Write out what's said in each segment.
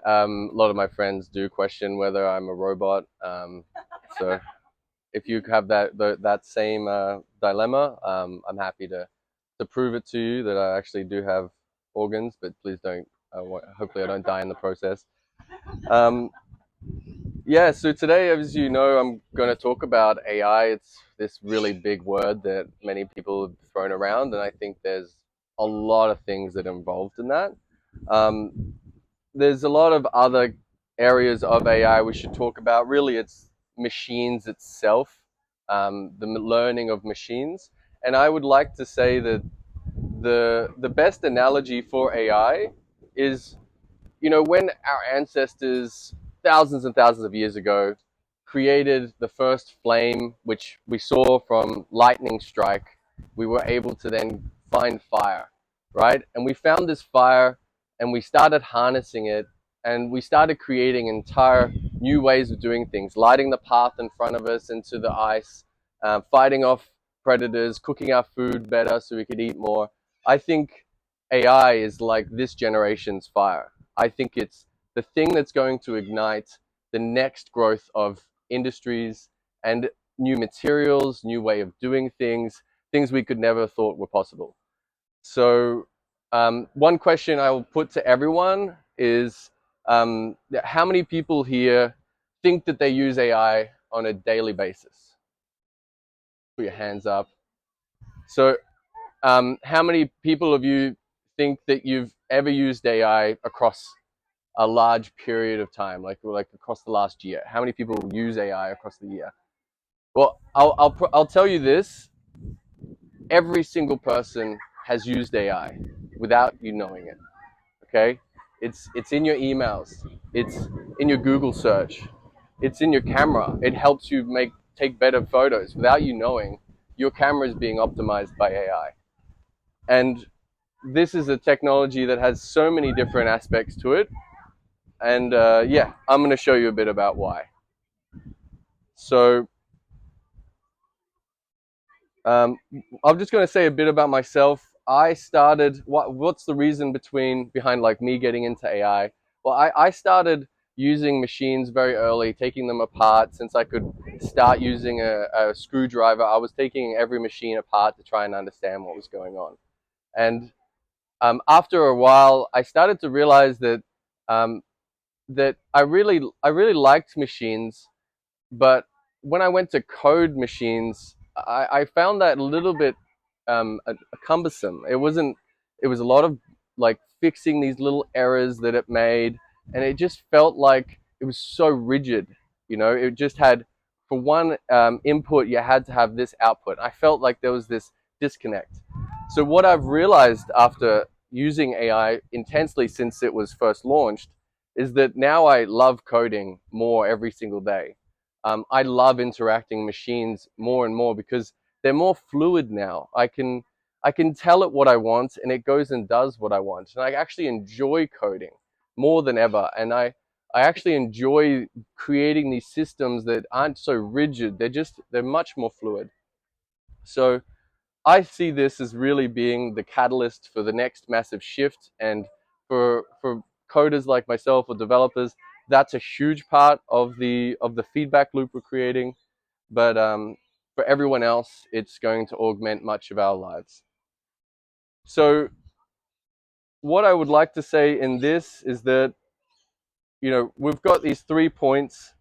A lot of my friends do question whether I'm a robot. So if you have that same dilemma, I'm happy to prove it to you that I actually do have organs, but please don't. Hopefully, I don't die in the process. Um, yeah. So today, as you know, I'm going to talk about AI. It's this really big word that many people have thrown around, and I think there's a lot of things that are involved in that. Um, there's a lot of other areas of AI we should talk about. Really, it's machines itself, the learning of machines. And I would like to say that the best analogy for AI is, when our ancestors thousands and thousands of years ago created the first flame, which we saw from lightning strike, we were able to then find fire, right? And we found this fire and we started harnessing it and we started creating entire new ways of doing things, lighting the path in front of us into the ice, fighting off predators, cooking our food better so we could eat more. I think AI is like this generation's fire. I think it's the thing that's going to ignite the next growth of industries and new materials, new way of doing things, things we could never thought were possible. So, one question I will put to everyone is, how many people here think that they use AI on a daily basis? Put your hands up. So, how many people of you think that you've ever used AI across a large period of time, like across the last year? How many people use AI across the year? Well, I'll tell you this: every single person has used AI without you knowing it. Okay, it's in your emails, it's in your Google search, it's in your camera. It helps you take better photos without you knowing. Your camera is being optimized by AI, and this is a technology that has so many different aspects to it. And yeah, I'm going to show you a bit about why. So um, I'm just going to say a bit about myself. I started. What's the reason behind like me getting into AI? Well, I started using machines very early, taking them apart. Since I could start using a screwdriver, I was taking every machine apart to try and understand what was going on. And after a while, I started to realize um, that I really liked machines, but when I went to code machines, I found that a little bit cumbersome. It wasn't. It was a lot of like fixing these little errors that it made, and it just felt like it was so rigid. It just had for one input you had to have this output. I felt like there was this disconnect. So what I've realized after using AI intensely since it was first launched is that now I love coding more every single day. I love interacting machines more and more because they're more fluid now. I can tell it what I want and it goes and does what I want. And I actually enjoy coding more than ever. And I actually enjoy creating these systems that aren't so rigid. They're much more fluid. So I see this as really being the catalyst for the next massive shift. And for coders like myself or developers, that's a huge part of the feedback loop we're creating. But for everyone else, it's going to augment much of our lives. So what I would like to say in this is that we've got these 3 points,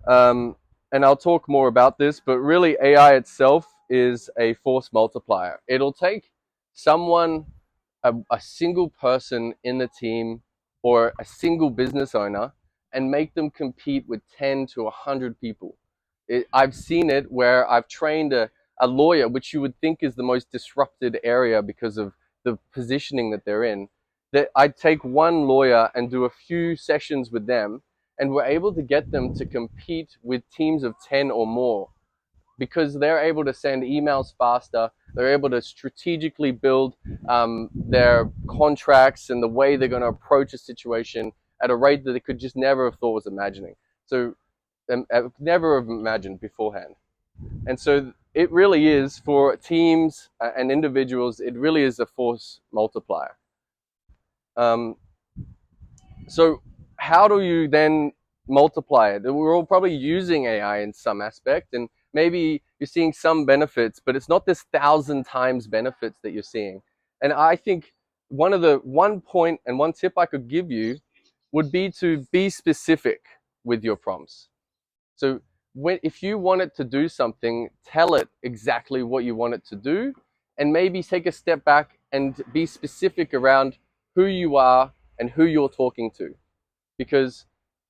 um, and I'll talk more about this. But really, AI itself is a force multiplier. It'll take someone, a single person in the team, or a single business owner, and make them compete with 10 to 100 people. I've seen it where I've trained a lawyer, which you would think is the most disrupted area because of the positioning that they're in. That I'd take one lawyer and do a few sessions with them, and we're able to get them to compete with teams of 10 or more because they're able to send emails faster. They're able to strategically build their contracts and the way they're going to approach a situation at a rate that they could just never have thought was imagining. So never have imagined beforehand. And so it really is for teams and individuals, it really is a force multiplier. Um, So how do you then multiply it? We're all probably using AI in some aspect, and maybe you're seeing some benefits, but it's not this 1,000 times benefits that you're seeing. And I think one point and one tip I could give you would be to be specific with your prompts. So if you want it to do something, tell it exactly what you want it to do, and maybe take a step back and be specific around who you are and who you're talking to, because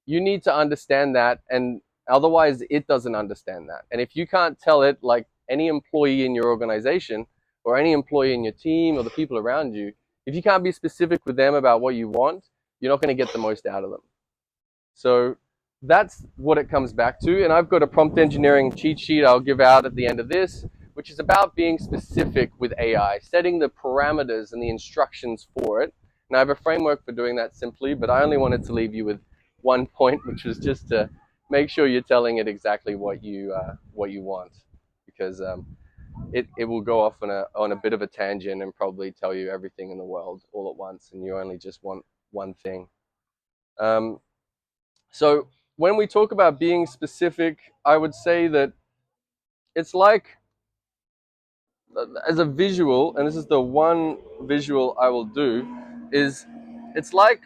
you need to understand that, and otherwise it doesn't understand that. And if you can't tell it, like any employee in your organization or any employee in your team or the people around you, if you can't be specific with them about what you want, you're not going to get the most out of them. So that's what it comes back to. And I've got a prompt engineering cheat sheet I'll give out at the end of this, which is about being specific with AI, setting the parameters and the instructions for it. And I have a framework for doing that simply, but I only wanted to leave you with one point, which was just to make sure you're telling it exactly what you want, because it will go off on a bit of a tangent and probably tell you everything in the world all at once, and you only just want one thing. Um, so when we talk about being specific, I would say that it's like, as a visual, and this is the one visual I will do, is it's like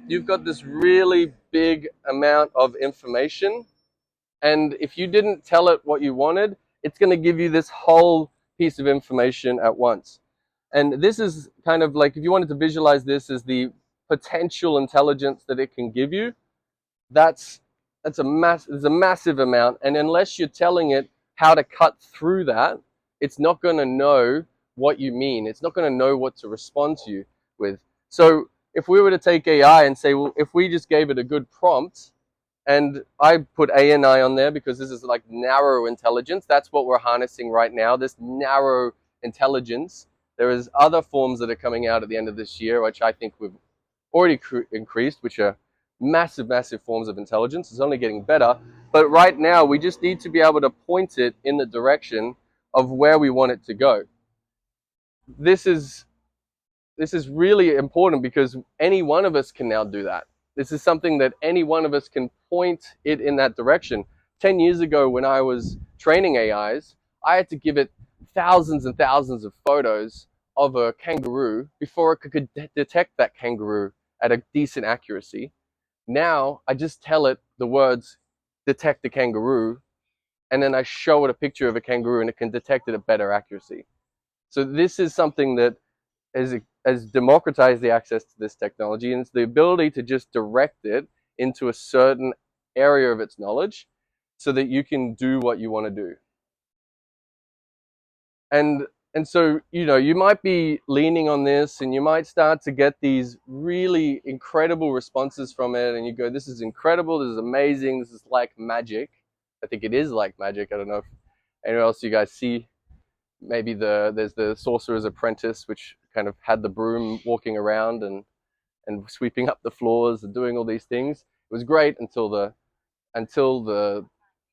you've got this really big amount of information, and if you didn't tell it what you wanted, it's going to give you this whole piece of information at once. And this is kind of like, if you wanted to visualize this as the potential intelligence that it can give you, that's there's a massive amount, and unless you're telling it how to cut through that, it's not going to know what you mean. It's not going to know what to respond to you with. So if we were to take AI and say, well, if we just gave it a good prompt, and I put ANI on there because this is like narrow intelligence. That's what we're harnessing right now, this narrow intelligence. There is other forms that are coming out at the end of this year, which I think we've already increased, which are massive, massive forms of intelligence. It's only getting better. But right now, we just need to be able to point it in the direction of where we want it to go. This is really important because any one of us can now do that. This is something that any one of us can point it in that direction. 10 years ago, when I was training AIs, I had to give it thousands and thousands of photos of a kangaroo before it could detect that kangaroo at a decent accuracy. Now, I just tell it the words, detect a kangaroo, and then I show it a picture of a kangaroo and it can detect it at better accuracy. So this is something that has democratized the access to this technology, and it's the ability to just direct it into a certain area of its knowledge so that you can do what you want to do. And so, you might be leaning on this and you might start to get these really incredible responses from it, and you go, this is incredible, this is amazing, this is like magic. I think it is like magic. I don't know if anyone else you guys see. Maybe there's the Sorcerer's Apprentice, which kind of had the broom walking around and sweeping up the floors and doing all these things. It was great until the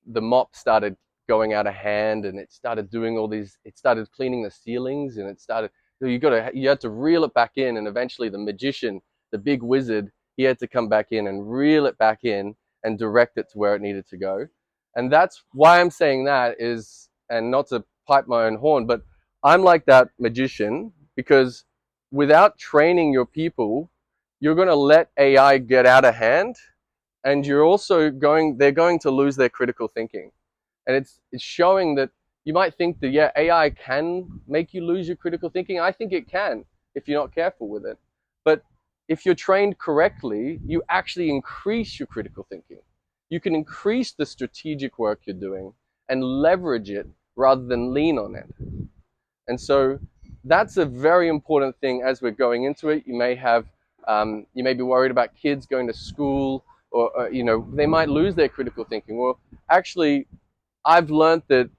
mop started going out of hand, and it started doing all these. It started cleaning the ceilings, and it started. You had to reel it back in, and eventually the magician, the big wizard, he had to come back in and reel it back in and direct it to where it needed to go. And that's why I'm saying that is, and not to pipe my own horn, but I'm like that magician, because without training your people, you're going to let AI get out of hand, and they're going to lose their critical thinking. And it's showing that you might think that, yeah, AI can make you lose your critical thinking. I think it can if you're not careful with it. But if you're trained correctly, you actually increase your critical thinking. You can increase the strategic work you're doing and leverage it rather than lean on it. And so that's a very important thing as we're going into it. You may be worried about kids going to school, or they might lose their critical thinking. Well, actually, I've learned that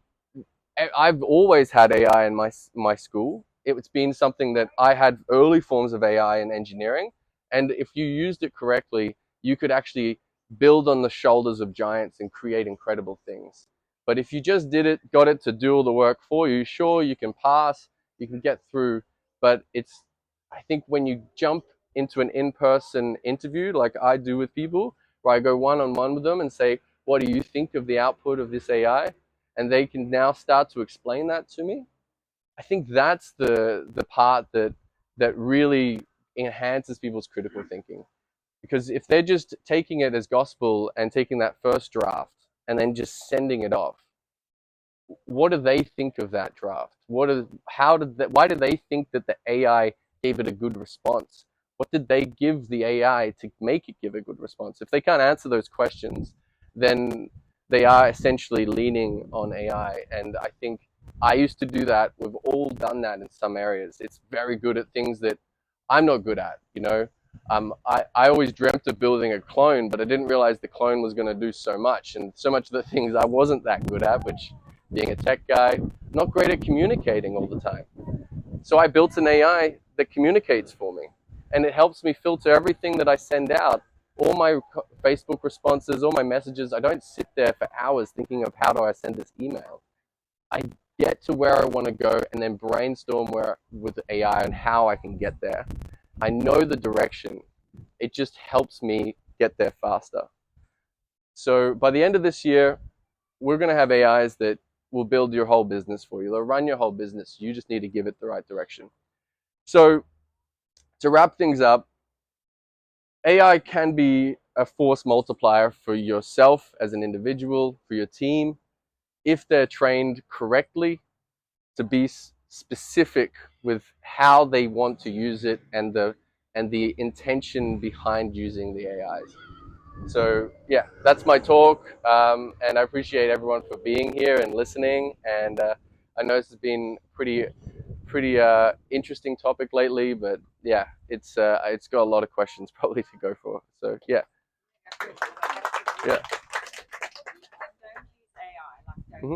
I've always had AI in my school. It's been something that I had early forms of AI in engineering, and if you used it correctly, you could actually build on the shoulders of giants and create incredible things. But if you just got it to do all the work for you, sure, you can pass, you can get through, but I think when you jump into an in-person interview like I do with people, where I go one-on-one with them and say, what do you think of the output of this AI? And they can now start to explain that to me. I think that's the part that really enhances people's critical thinking. Because if they're just taking it as gospel and taking that first draft and then just sending it off, what do they think of that draft? Why did they think that the AI gave it a good response? What did they give the AI to make it give a good response? If they can't answer those questions, then they are essentially leaning on AI. And I think I used to do that. We've all done that in some areas. It's very good at things that I'm not good at, you know. I always dreamt of building a clone, but I didn't realize the clone was going to do so much, and so much of the things I wasn't that good at, which being a tech guy, not great at communicating all the time. So I built an AI that communicates for me, and it helps me filter everything that I send out, all my Facebook responses, all my messages. I don't sit there for hours thinking of how do I send this email. I get to where I want to go and then brainstorm with AI and how I can get there. I know the direction. It just helps me get there faster. So by the end of this year, we're going to have AIs that will build your whole business for you. They'll run your whole business. You just need to give it the right direction. So to wrap things up, AI can be a force multiplier for yourself as an individual, for your team, if they're trained correctly to be specific with how they want to use it and the intention behind using the AIs. So yeah, that's my talk, and I appreciate everyone for being here and listening. And I know this has been pretty interesting topic lately, but yeah, it's got a lot of questions probably to go for. So yeah, yeah. Mm-hmm.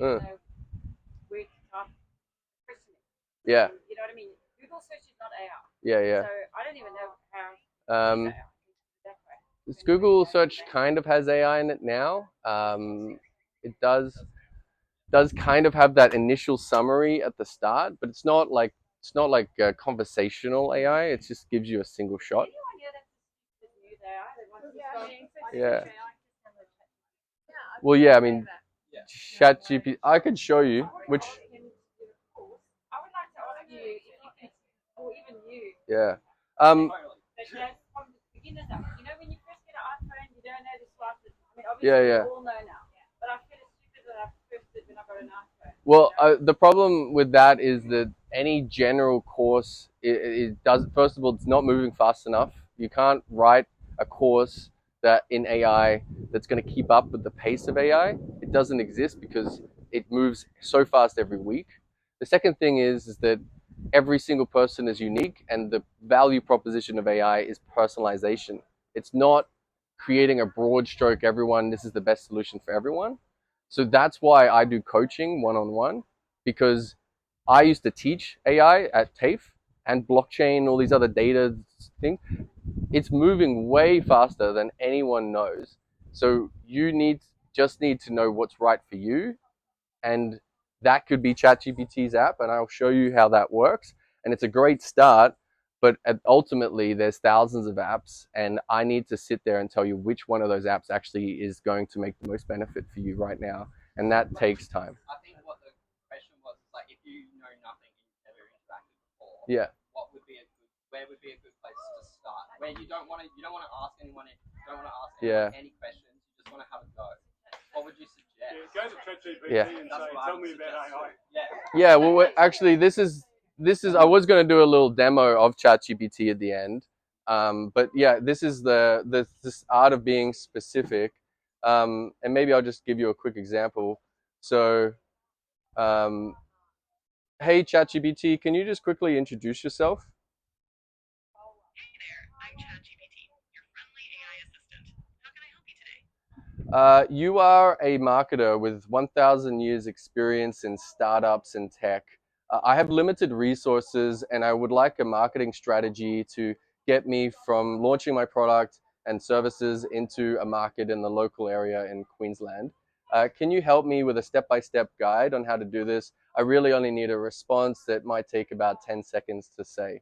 Uh, yeah. Yeah, yeah. Um, this Google search kind of has AI in it now. It does kind of have that initial summary at the start, but it's not like conversational AI. It just gives you a single shot. Yeah. Well, yeah. I mean, ChatGPT. I could show you which. Yeah. Yeah, yeah. Well, the problem with that is that any general course, it does. First of all, it's not moving fast enough. You can't write a course that in AI that's going to keep up with the pace of AI. It doesn't exist because it moves so fast every week. The second thing is that every single person is unique, and the value proposition of AI is personalization. It's not creating a broad stroke, everyone, this is the best solution for everyone. So that's why I do coaching one-on-one, because I used to teach AI at TAFE and blockchain, all these other data things. It's moving way faster than anyone knows. So you just need to know what's right for you, and that could be ChatGPT's app, and I'll show you how that works. And it's a great start, but ultimately there's thousands of apps, and I need to sit there and tell you which one of those apps actually is going to make the most benefit for you right now, and that takes time. I think what the question was is like, if you know nothing and you've never interacted before, Yeah. Where would be a good place to start? Where you don't want to ask anyone, Yeah. any questions, you just want to have a go. What would you suggest? Yeah, go to ChatGPT Yeah. and say, tell me about AI. Yeah, well, actually, this is I was going to do a little demo of ChatGPT at the end, but yeah, this is this art of being specific, and maybe I'll just give you a quick example. So, hey ChatGPT, can you just quickly introduce yourself? You are a marketer with 1,000 years experience in startups and tech. I have limited resources and I would like a marketing strategy to get me from launching my product and services into a market in the local area in Queensland. Can you help me with a step-by-step guide on how to do this? I really only need a response that might take about 10 seconds to say.